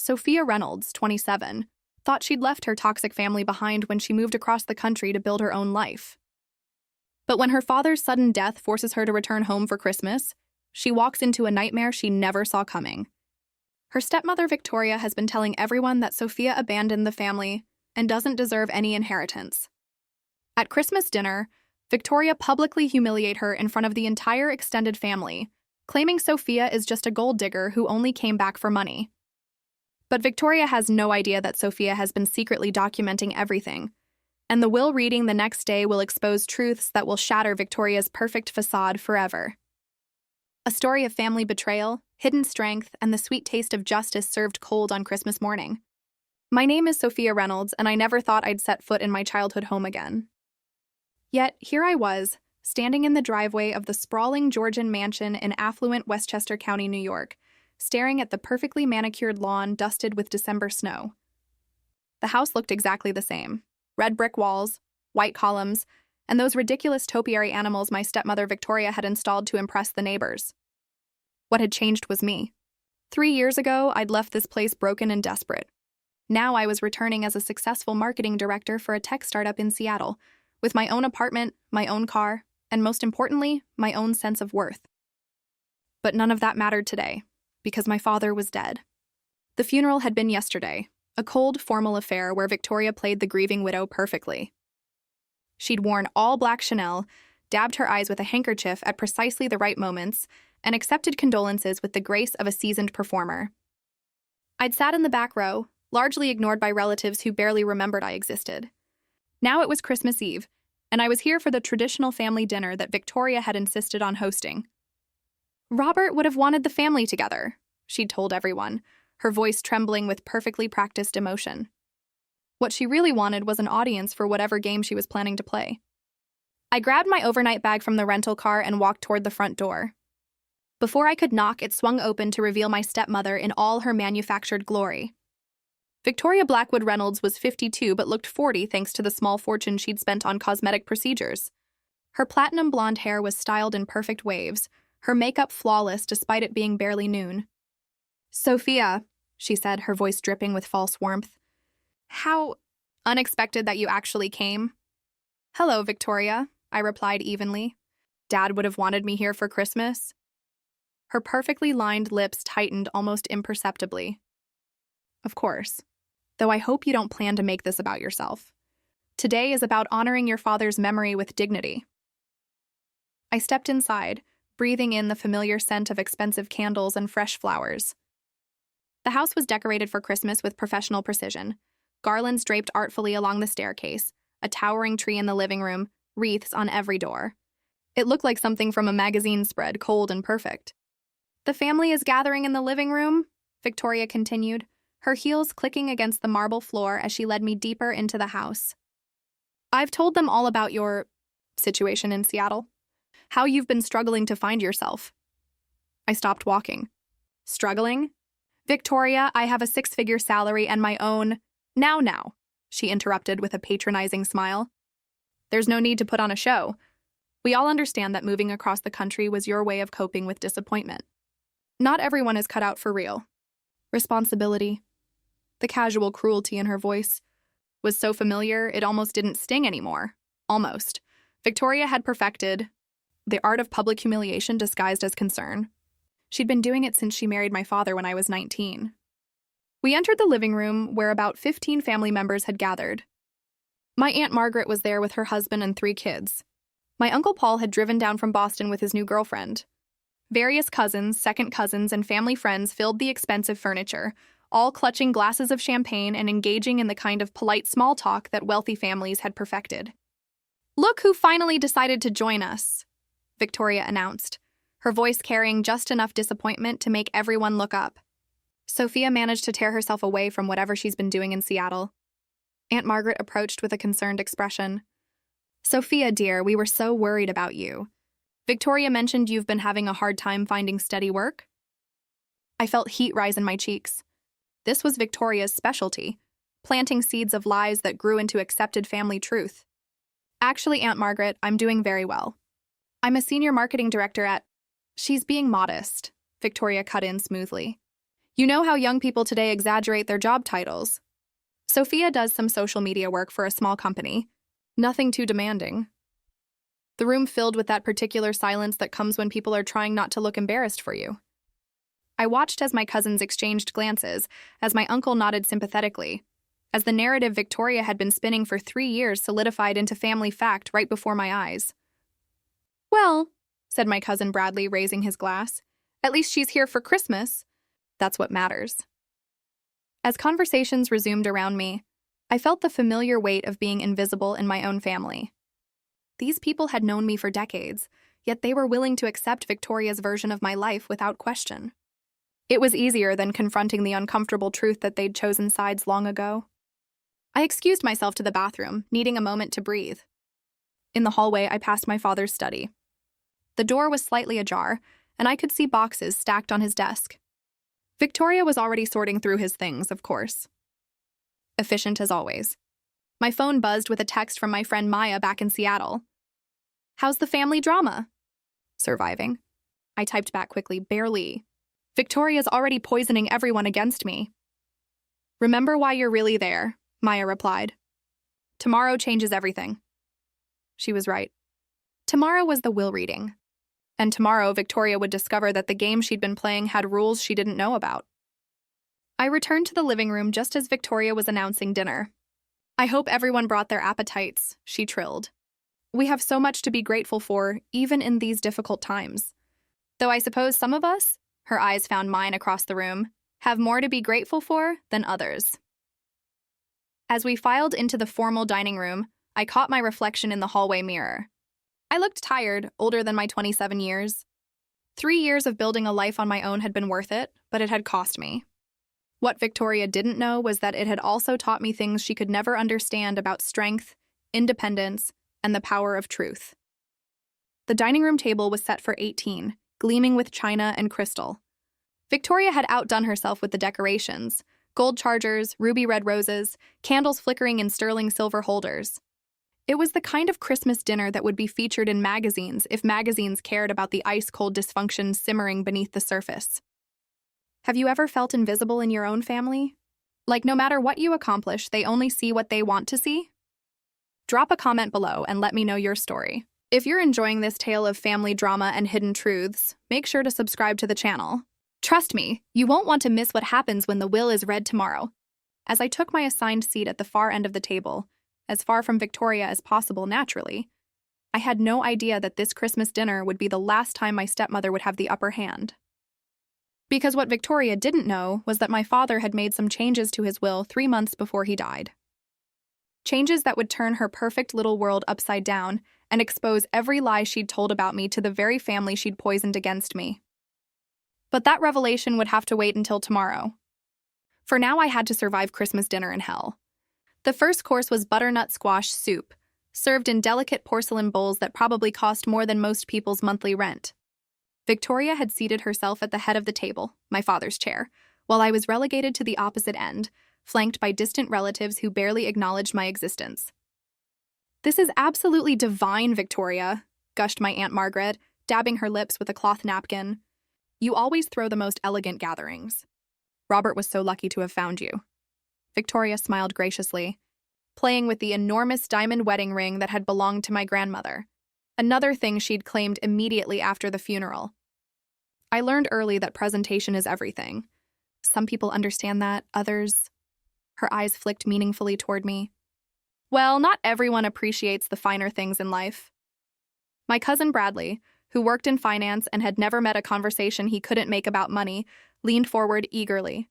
Sophia Reynolds, 27, thought she'd left her toxic family behind when she moved across the country to build her own life. But when her father's sudden death forces her to return home for Christmas, she walks into a nightmare she never saw coming. Her stepmother Victoria has been telling everyone that Sophia abandoned the family and doesn't deserve any inheritance. At Christmas dinner, Victoria publicly humiliates her in front of the entire extended family, claiming Sophia is just a gold digger who only came back for money. But Victoria has no idea that Sophia has been secretly documenting everything, and the will reading the next day will expose truths that will shatter Victoria's perfect facade forever. A story of family betrayal, hidden strength, and the sweet taste of justice served cold on Christmas morning. My name is Sophia Reynolds, and I never thought I'd set foot in my childhood home again. Yet, here I was, standing in the driveway of the sprawling Georgian mansion in affluent Westchester County, New York, staring at the perfectly manicured lawn dusted with December snow. The house looked exactly the same. Red brick walls, white columns, and those ridiculous topiary animals my stepmother Victoria had installed to impress the neighbors. What had changed was me. 3 years ago, I'd left this place broken and desperate. Now I was returning as a successful marketing director for a tech startup in Seattle, with my own apartment, my own car, and most importantly, my own sense of worth. But none of that mattered today, because my father was dead. The funeral had been yesterday, a cold, formal affair where Victoria played the grieving widow perfectly. She'd worn all black Chanel, dabbed her eyes with a handkerchief at precisely the right moments, and accepted condolences with the grace of a seasoned performer. I'd sat in the back row, largely ignored by relatives who barely remembered I existed. Now it was Christmas Eve, and I was here for the traditional family dinner that Victoria had insisted on hosting. Robert would have wanted the family together, she'd told everyone, her voice trembling with perfectly practiced emotion. What she really wanted was an audience for whatever game she was planning to play. I grabbed my overnight bag from the rental car and walked toward the front door. Before I could knock, it swung open to reveal my stepmother in all her manufactured glory. Victoria Blackwood Reynolds was 52 but looked 40 thanks to the small fortune she'd spent on cosmetic procedures. Her platinum blonde hair was styled in perfect waves, her makeup flawless despite it being barely noon. "Sophia," she said, her voice dripping with false warmth. "How unexpected that you actually came." "Hello, Victoria," I replied evenly. "Dad would have wanted me here for Christmas." Her perfectly lined lips tightened almost imperceptibly. "Of course. Though I hope you don't plan to make this about yourself. Today is about honoring your father's memory with dignity." I stepped inside, breathing in the familiar scent of expensive candles and fresh flowers. The house was decorated for Christmas with professional precision. Garlands draped artfully along the staircase, a towering tree in the living room, wreaths on every door. It looked like something from a magazine spread, cold and perfect. "The family is gathering in the living room," Victoria continued, her heels clicking against the marble floor as she led me deeper into the house. "I've told them all about your situation in Seattle, how you've been struggling to find yourself." I stopped walking. "Struggling? Victoria, I have a 6-figure salary and my own—" Now, she interrupted with a patronizing smile. "There's no need to put on a show. We all understand that moving across the country was your way of coping with disappointment. Not everyone is cut out for real. Responsibility." The casual cruelty in her voice was so familiar it almost didn't sting anymore. Almost. Victoria had perfected the art of public humiliation disguised as concern. She'd been doing it since she married my father when I was 19. We entered the living room where about 15 family members had gathered. My Aunt Margaret was there with her husband and 3 kids. My Uncle Paul had driven down from Boston with his new girlfriend. Various cousins, second cousins, and family friends filled the expensive furniture, all clutching glasses of champagne and engaging in the kind of polite small talk that wealthy families had perfected. "Look who finally decided to join us," Victoria announced, her voice carrying just enough disappointment to make everyone look up. Sophia managed to tear herself away from whatever she's been doing in Seattle. Aunt Margaret approached with a concerned expression. "Sophia, dear, we were so worried about you. Victoria mentioned you've been having a hard time finding steady work." I felt heat rise in my cheeks. This was Victoria's specialty, planting seeds of lies that grew into accepted family truth. "Actually, Aunt Margaret, I'm doing very well. I'm a senior marketing director at—" "She's being modest," Victoria cut in smoothly. You know how young people today exaggerate their job titles. Sophia does some social media work for a small company. Nothing too demanding. The room filled with that particular silence that comes when people are trying not to look embarrassed for you. I watched as my cousins exchanged glances, as my uncle nodded sympathetically, as the narrative Victoria had been spinning for 3 years solidified into family fact right before my eyes. "Well," said my cousin Bradley, raising his glass, "at least she's here for Christmas. That's what matters." As conversations resumed around me, I felt the familiar weight of being invisible in my own family. These people had known me for decades, yet they were willing to accept Victoria's version of my life without question. It was easier than confronting the uncomfortable truth that they'd chosen sides long ago. I excused myself to the bathroom, needing a moment to breathe. In the hallway, I passed my father's study. The door was slightly ajar, and I could see boxes stacked on his desk. Victoria was already sorting through his things, of course. Efficient as always. My phone buzzed with a text from my friend Maya back in Seattle. "How's the family drama?" "Surviving." I typed back quickly, "Barely. Victoria's already poisoning everyone against me." "Remember why you're really there," Maya replied. "Tomorrow changes everything." She was right. Tomorrow was the will reading. And tomorrow, Victoria would discover that the game she'd been playing had rules she didn't know about. I returned to the living room just as Victoria was announcing dinner. "I hope everyone brought their appetites," she trilled. "We have so much to be grateful for, even in these difficult times. Though I suppose some of us," her eyes found mine across the room, "have more to be grateful for than others." As we filed into the formal dining room, I caught my reflection in the hallway mirror. I looked tired, older than my 27 years. 3 years of building a life on my own had been worth it, but it had cost me. What Victoria didn't know was that it had also taught me things she could never understand about strength, independence, and the power of truth. The dining room table was set for 18, gleaming with china and crystal. Victoria had outdone herself with the decorations: gold chargers, ruby red roses, candles flickering in sterling silver holders. It was the kind of Christmas dinner that would be featured in magazines if magazines cared about the ice-cold dysfunction simmering beneath the surface. Have you ever felt invisible in your own family? Like no matter what you accomplish, they only see what they want to see? Drop a comment below and let me know your story. If you're enjoying this tale of family drama and hidden truths, make sure to subscribe to the channel. Trust me, you won't want to miss what happens when the will is read tomorrow. As I took my assigned seat at the far end of the table, as far from Victoria as possible naturally, I had no idea that this Christmas dinner would be the last time my stepmother would have the upper hand. Because what Victoria didn't know was that my father had made some changes to his will 3 months before he died. Changes that would turn her perfect little world upside down and expose every lie she'd told about me to the very family she'd poisoned against me. But that revelation would have to wait until tomorrow. For now, I had to survive Christmas dinner in hell. The first course was butternut squash soup, served in delicate porcelain bowls that probably cost more than most people's monthly rent. Victoria had seated herself at the head of the table, my father's chair, while I was relegated to the opposite end, flanked by distant relatives who barely acknowledged my existence. "This is absolutely divine, Victoria," gushed my Aunt Margaret, dabbing her lips with a cloth napkin. "You always throw the most elegant gatherings. Robert was so lucky to have found you." Victoria smiled graciously, playing with the enormous diamond wedding ring that had belonged to my grandmother, another thing she'd claimed immediately after the funeral. I learned early that presentation is everything. Some people understand that, others... Her eyes flicked meaningfully toward me. Well, not everyone appreciates the finer things in life. My cousin Bradley, who worked in finance and had never met a conversation he couldn't make about money, leaned forward eagerly.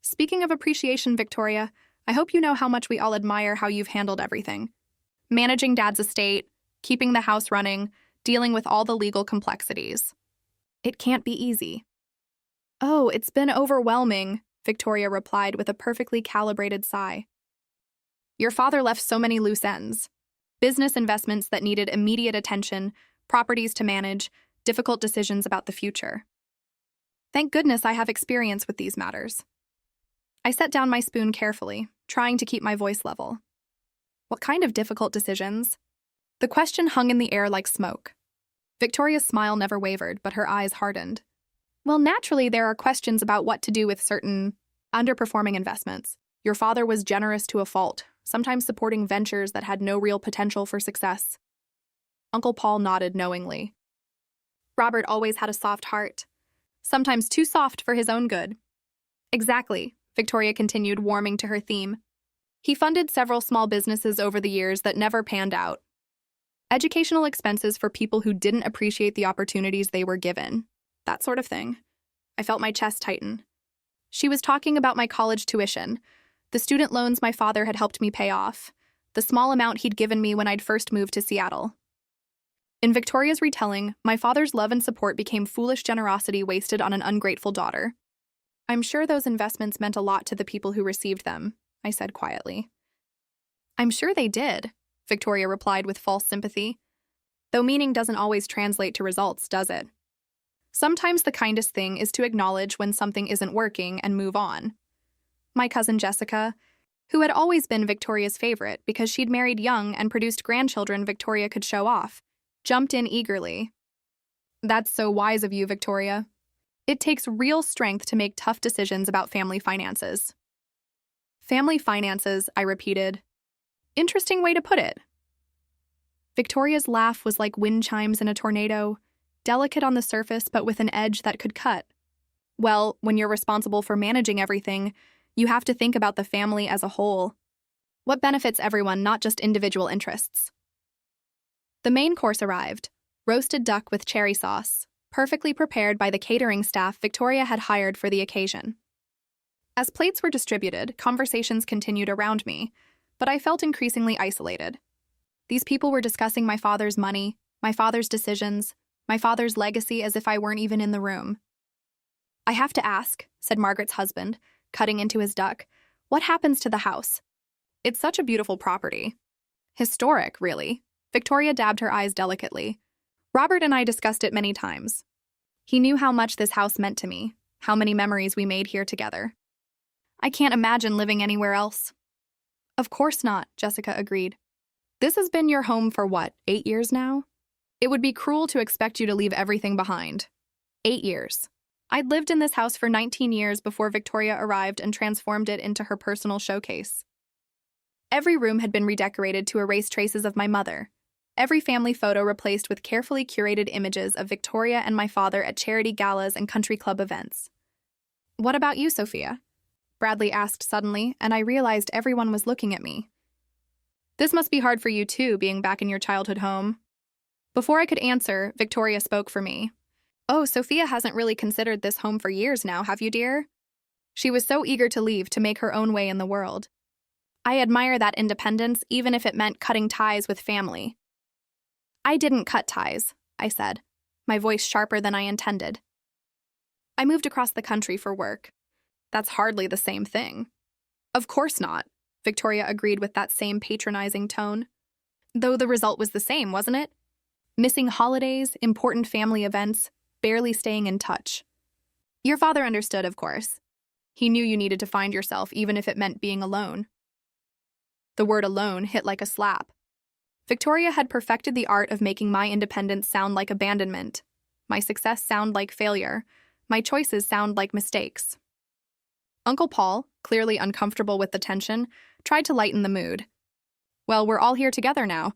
"Speaking of appreciation, Victoria, I hope you know how much we all admire how you've handled everything. Managing Dad's estate, keeping the house running, dealing with all the legal complexities. It can't be easy." "Oh, it's been overwhelming," Victoria replied with a perfectly calibrated sigh. "Your father left so many loose ends. Business investments that needed immediate attention, properties to manage, difficult decisions about the future. Thank goodness I have experience with these matters." I set down my spoon carefully, trying to keep my voice level. "What kind of difficult decisions?" The question hung in the air like smoke. Victoria's smile never wavered, but her eyes hardened. Well, naturally, there are questions about what to do with certain underperforming investments. Your father was generous to a fault, sometimes supporting ventures that had no real potential for success. Uncle Paul nodded knowingly. Robert always had a soft heart, sometimes too soft for his own good. Exactly, Victoria continued, warming to her theme. He funded several small businesses over the years that never panned out. Educational expenses for people who didn't appreciate the opportunities they were given. That sort of thing. I felt my chest tighten. She was talking about my college tuition, the student loans my father had helped me pay off, the small amount he'd given me when I'd first moved to Seattle. In Victoria's retelling, my father's love and support became foolish generosity wasted on an ungrateful daughter. I'm sure those investments meant a lot to the people who received them, I said quietly. I'm sure they did, Victoria replied with false sympathy. Though meaning doesn't always translate to results, does it? Sometimes the kindest thing is to acknowledge when something isn't working and move on. My cousin Jessica, who had always been Victoria's favorite because she'd married young and produced grandchildren Victoria could show off, jumped in eagerly. That's so wise of you, Victoria. It takes real strength to make tough decisions about family finances. Family finances, I repeated. Interesting way to put it. Victoria's laugh was like wind chimes in a tornado, delicate on the surface but with an edge that could cut. Well, when you're responsible for managing everything, you have to think about the family as a whole. What benefits everyone, not just individual interests. The main course arrived, roasted duck with cherry sauce, perfectly prepared by the catering staff Victoria had hired for the occasion. As plates were distributed, conversations continued around me, but I felt increasingly isolated. These people were discussing my father's money, my father's decisions, my father's legacy as if I weren't even in the room. I have to ask, said Margaret's husband, cutting into his duck, what happens to the house? It's such a beautiful property. Historic, really. Victoria dabbed her eyes delicately. Robert and I discussed it many times. He knew how much this house meant to me, how many memories we made here together. I can't imagine living anywhere else. Of course not, Jessica agreed. This has been your home for what, 8 years now? It would be cruel to expect you to leave everything behind. 8 years. I'd lived in this house for 19 years before Victoria arrived and transformed it into her personal showcase. Every room had been redecorated to erase traces of my mother. Every family photo replaced with carefully curated images of Victoria and my father at charity galas and country club events. What about you, Sophia? Bradley asked suddenly, and I realized everyone was looking at me. This must be hard for you too, being back in your childhood home. Before I could answer, Victoria spoke for me. Oh, Sophia hasn't really considered this home for years now, have you, dear? She was so eager to leave to make her own way in the world. I admire that independence, even if it meant cutting ties with family. I didn't cut ties, I said, my voice sharper than I intended. I moved across the country for work. That's hardly the same thing. Of course not, Victoria agreed with that same patronizing tone. Though the result was the same, wasn't it? Missing holidays, important family events, barely staying in touch. Your father understood, of course. He knew you needed to find yourself, even if it meant being alone. The word alone hit like a slap. Victoria had perfected the art of making my independence sound like abandonment, my success sound like failure, my choices sound like mistakes. Uncle Paul, clearly uncomfortable with the tension, tried to lighten the mood. Well, we're all here together now.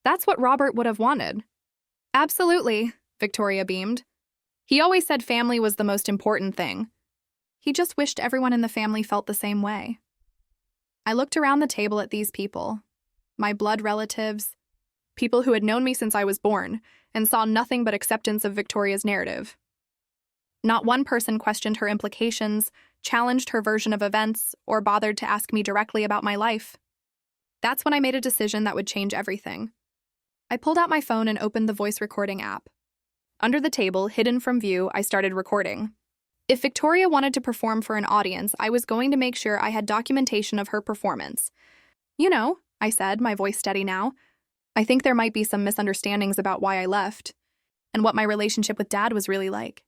That's what Robert would have wanted. Absolutely, Victoria beamed. He always said family was the most important thing. He just wished everyone in the family felt the same way. I looked around the table at these people, my blood relatives, people who had known me since I was born, and saw nothing but acceptance of Victoria's narrative. Not one person questioned her implications, challenged her version of events, or bothered to ask me directly about my life. That's when I made a decision that would change everything. I pulled out my phone and opened the voice recording app. Under the table, hidden from view, I started recording. If Victoria wanted to perform for an audience, I was going to make sure I had documentation of her performance. You know, I said, my voice steady now, I think there might be some misunderstandings about why I left, and what my relationship with Dad was really like.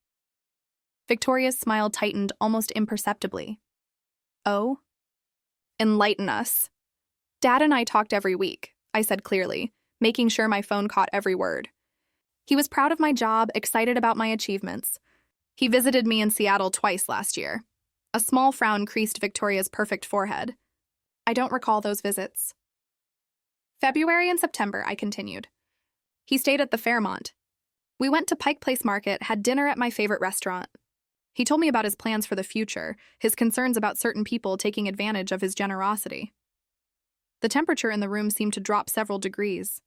Victoria's smile tightened almost imperceptibly. Oh? Enlighten us. Dad and I talked every week, I said clearly, making sure my phone caught every word. He was proud of my job, excited about my achievements. He visited me in Seattle twice last year. A small frown creased Victoria's perfect forehead. I don't recall those visits. February and September, I continued. He stayed at the Fairmont. We went to Pike Place Market, had dinner at my favorite restaurant. He told me about his plans for the future, his concerns about certain people taking advantage of his generosity. The temperature in the room seemed to drop several degrees.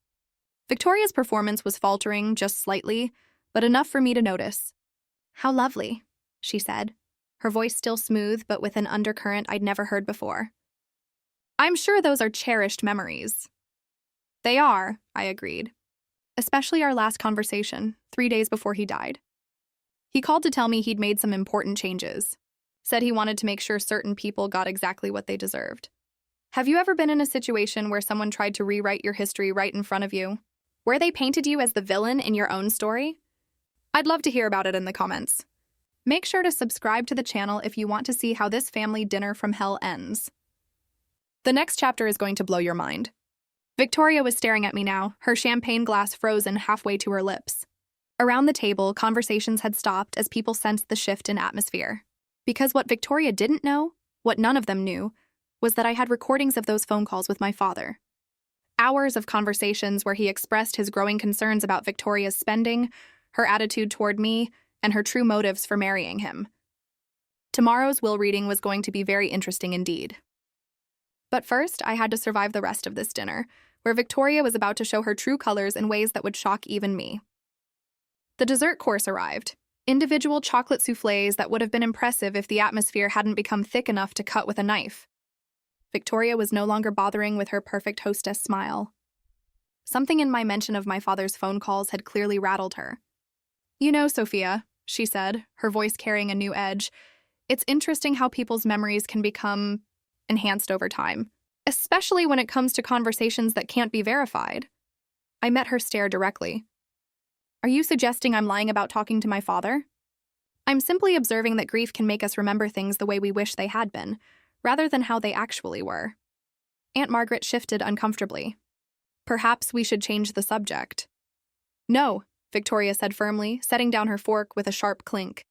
Victoria's performance was faltering just slightly, but enough for me to notice. "How lovely," she said, her voice still smooth but with an undercurrent I'd never heard before. "I'm sure those are cherished memories." "They are," I agreed. "Especially our last conversation, 3 days before he died. He called to tell me he'd made some important changes. Said he wanted to make sure certain people got exactly what they deserved. Have you ever been in a situation where someone tried to rewrite your history right in front of you? Where they painted you as the villain in your own story? I'd love to hear about it in the comments. Make sure to subscribe to the channel if you want to see how this family dinner from hell ends. The next chapter is going to blow your mind. Victoria was staring at me now, her champagne glass frozen halfway to her lips. Around the table, conversations had stopped as people sensed the shift in atmosphere. Because what Victoria didn't know, what none of them knew, was that I had recordings of those phone calls with my father. Hours of conversations where he expressed his growing concerns about Victoria's spending, her attitude toward me, and her true motives for marrying him. Tomorrow's will reading was going to be very interesting indeed. But first, I had to survive the rest of this dinner, where Victoria was about to show her true colors in ways that would shock even me. The dessert course arrived. Individual chocolate soufflés that would have been impressive if the atmosphere hadn't become thick enough to cut with a knife. Victoria was no longer bothering with her perfect hostess smile. Something in my mention of my father's phone calls had clearly rattled her. "You know, Sophia," she said, her voice carrying a new edge, "it's interesting how people's memories can become enhanced over time, especially when it comes to conversations that can't be verified." I met her stare directly. "Are you suggesting I'm lying about talking to my father?" "I'm simply observing that grief can make us remember things the way we wish they had been, rather than how they actually were." Aunt Margaret shifted uncomfortably. "Perhaps we should change the subject." "No," Victoria said firmly, setting down her fork with a sharp clink.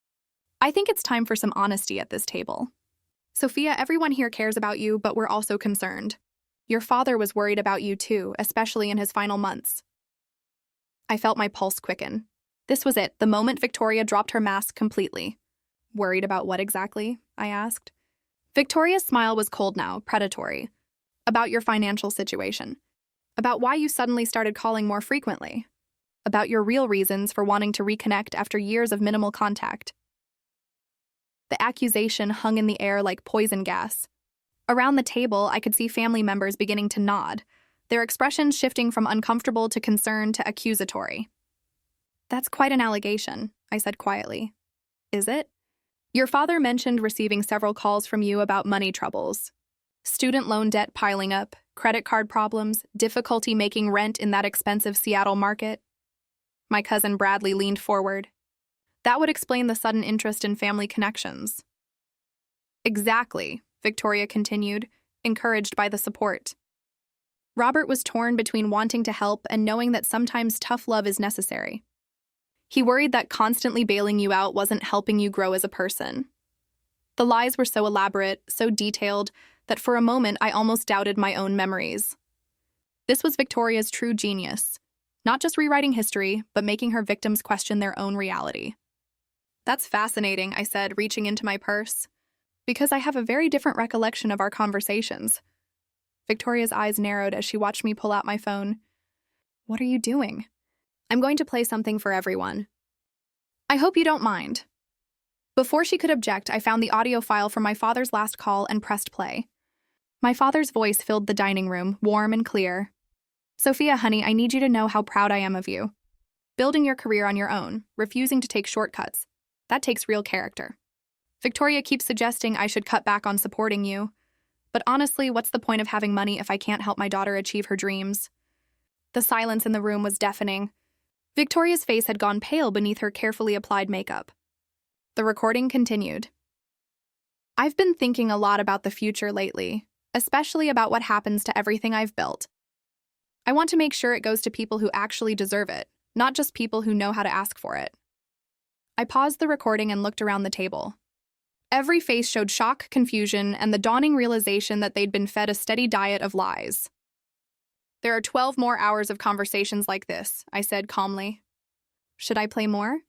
"I think it's time for some honesty at this table. Sophia, everyone here cares about you, but we're also concerned. Your father was worried about you too, especially in his final months." I felt my pulse quicken. This was it, the moment Victoria dropped her mask completely. "Worried about what exactly?" I asked. Victoria's smile was cold now, predatory. "About your financial situation. About why you suddenly started calling more frequently. About your real reasons for wanting to reconnect after years of minimal contact." The accusation hung in the air like poison gas. Around the table, I could see family members beginning to nod, their expressions shifting from uncomfortable to concerned to accusatory. "That's quite an allegation," I said quietly. "Is it? Your father mentioned receiving several calls from you about money troubles. Student loan debt piling up, credit card problems, difficulty making rent in that expensive Seattle market." My cousin Bradley leaned forward. "That would explain the sudden interest in family connections." "Exactly," Victoria continued, encouraged by the support. "Robert was torn between wanting to help and knowing that sometimes tough love is necessary. He worried that constantly bailing you out wasn't helping you grow as a person." The lies were so elaborate, so detailed, that for a moment I almost doubted my own memories. This was Victoria's true genius, not just rewriting history, but making her victims question their own reality. "That's fascinating," I said, reaching into my purse, "because I have a very different recollection of our conversations." Victoria's eyes narrowed as she watched me pull out my phone. "What are you doing?" "I'm going to play something for everyone. I hope you don't mind." Before she could object, I found the audio file from my father's last call and pressed play. My father's voice filled the dining room, warm and clear. "Sophia, honey, I need you to know how proud I am of you. Building your career on your own, refusing to take shortcuts. That takes real character. Victoria keeps suggesting I should cut back on supporting you. But honestly, what's the point of having money if I can't help my daughter achieve her dreams?" The silence in the room was deafening. Victoria's face had gone pale beneath her carefully applied makeup. The recording continued. "I've been thinking a lot about the future lately, especially about what happens to everything I've built. I want to make sure it goes to people who actually deserve it, not just people who know how to ask for it. I paused the recording and looked around the table. Every face showed shock, confusion, and the dawning realization that they'd been fed a steady diet of lies. "There are 12 more hours of conversations like this," I said calmly. "Should I play more?"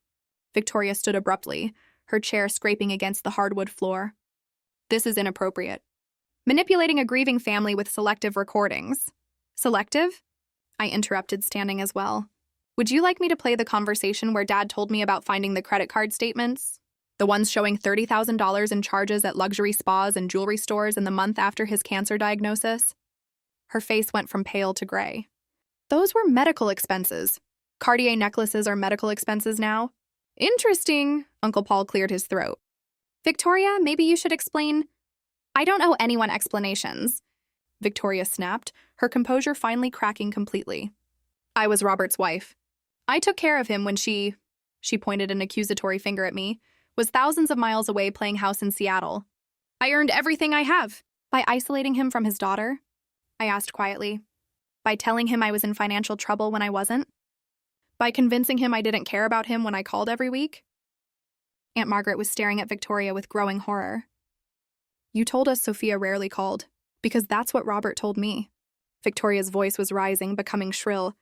Victoria stood abruptly, her chair scraping against the hardwood floor. "This is inappropriate. Manipulating a grieving family with selective recordings." "Selective?" I interrupted, standing as well. "Would you like me to play the conversation where Dad told me about finding the credit card statements? The ones showing $30,000 in charges at luxury spas and jewelry stores in the month after his cancer diagnosis?" Her face went from pale to gray. "Those were medical expenses. Cartier necklaces are medical expenses now." "Interesting," Uncle Paul cleared his throat. "Victoria, maybe you should explain." "I don't owe anyone explanations," Victoria snapped, her composure finally cracking completely. "I was Robert's wife. I took care of him when she pointed an accusatory finger at me, was thousands of miles away playing house in Seattle. I earned everything I have." "By isolating him from his daughter?" I asked quietly. "By telling him I was in financial trouble when I wasn't? By convincing him I didn't care about him when I called every week?" Aunt Margaret was staring at Victoria with growing horror. "You told us Sophia rarely called, because that's what Robert told me." Victoria's voice was rising, becoming shrill.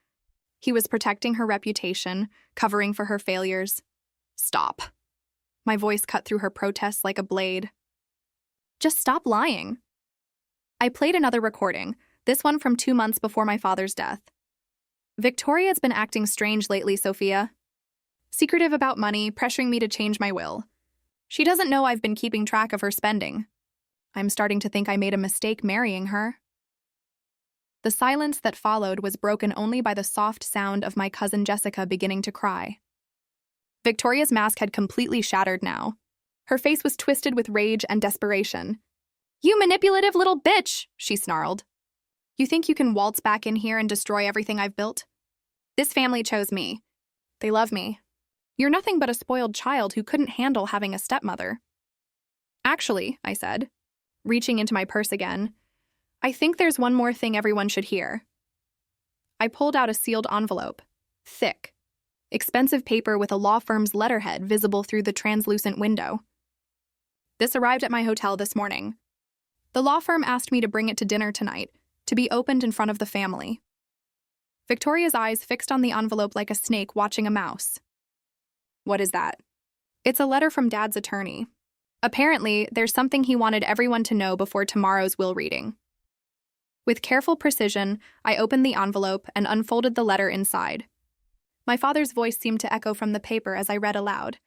"He was protecting her reputation, covering for her failures." "Stop." My voice cut through her protests like a blade. "Just stop lying." I played another recording, this one from 2 months before my father's death. "Victoria's been acting strange lately, Sophia. Secretive about money, pressuring me to change my will. She doesn't know I've been keeping track of her spending. I'm starting to think I made a mistake marrying her." The silence that followed was broken only by the soft sound of my cousin Jessica beginning to cry. Victoria's mask had completely shattered now. Her face was twisted with rage and desperation. "You manipulative little bitch," she snarled. "You think you can waltz back in here and destroy everything I've built? This family chose me. They love me. You're nothing but a spoiled child who couldn't handle having a stepmother." "Actually," I said, reaching into my purse again, "I think there's one more thing everyone should hear." I pulled out a sealed envelope, thick, expensive paper with a law firm's letterhead visible through the translucent window. "This arrived at my hotel this morning. The law firm asked me to bring it to dinner tonight, to be opened in front of the family." Victoria's eyes fixed on the envelope like a snake watching a mouse. "What is that?" "It's a letter from Dad's attorney. Apparently, there's something he wanted everyone to know before tomorrow's will reading." With careful precision, I opened the envelope and unfolded the letter inside. My father's voice seemed to echo from the paper as I read aloud.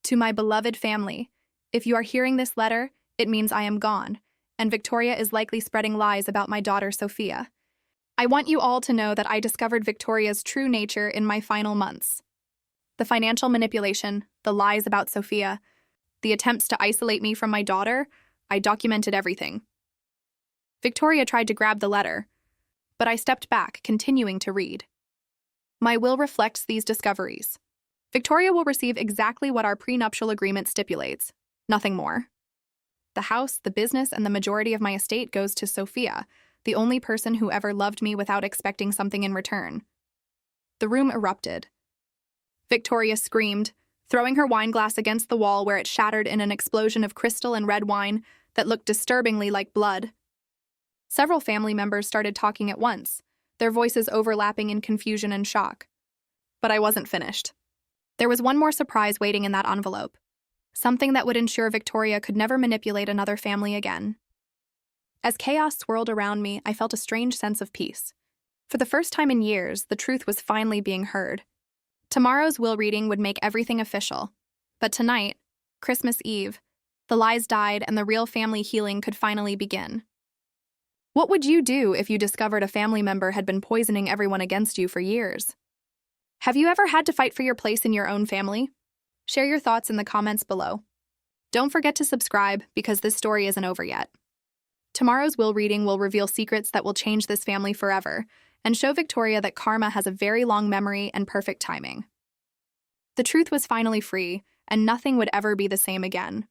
"To my beloved family, if you are hearing this letter, it means I am gone, and Victoria is likely spreading lies about my daughter Sophia. I want you all to know that I discovered Victoria's true nature in my final months. The financial manipulation, the lies about Sophia, the attempts to isolate me from my daughter, I documented everything." Victoria tried to grab the letter, but I stepped back, continuing to read. "My will reflects these discoveries. Victoria will receive exactly what our prenuptial agreement stipulates, nothing more. The house, the business, and the majority of my estate goes to Sophia, the only person who ever loved me without expecting something in return." The room erupted. Victoria screamed, throwing her wine glass against the wall where it shattered in an explosion of crystal and red wine that looked disturbingly like blood. Several family members started talking at once, their voices overlapping in confusion and shock. But I wasn't finished. There was one more surprise waiting in that envelope, something that would ensure Victoria could never manipulate another family again. As chaos swirled around me, I felt a strange sense of peace. For the first time in years, the truth was finally being heard. Tomorrow's will reading would make everything official. But tonight, Christmas Eve, the lies died and the real family healing could finally begin. What would you do if you discovered a family member had been poisoning everyone against you for years? Have you ever had to fight for your place in your own family? Share your thoughts in the comments below. Don't forget to subscribe because this story isn't over yet. Tomorrow's will reading will reveal secrets that will change this family forever and show Victoria that karma has a very long memory and perfect timing. The truth was finally free, and nothing would ever be the same again.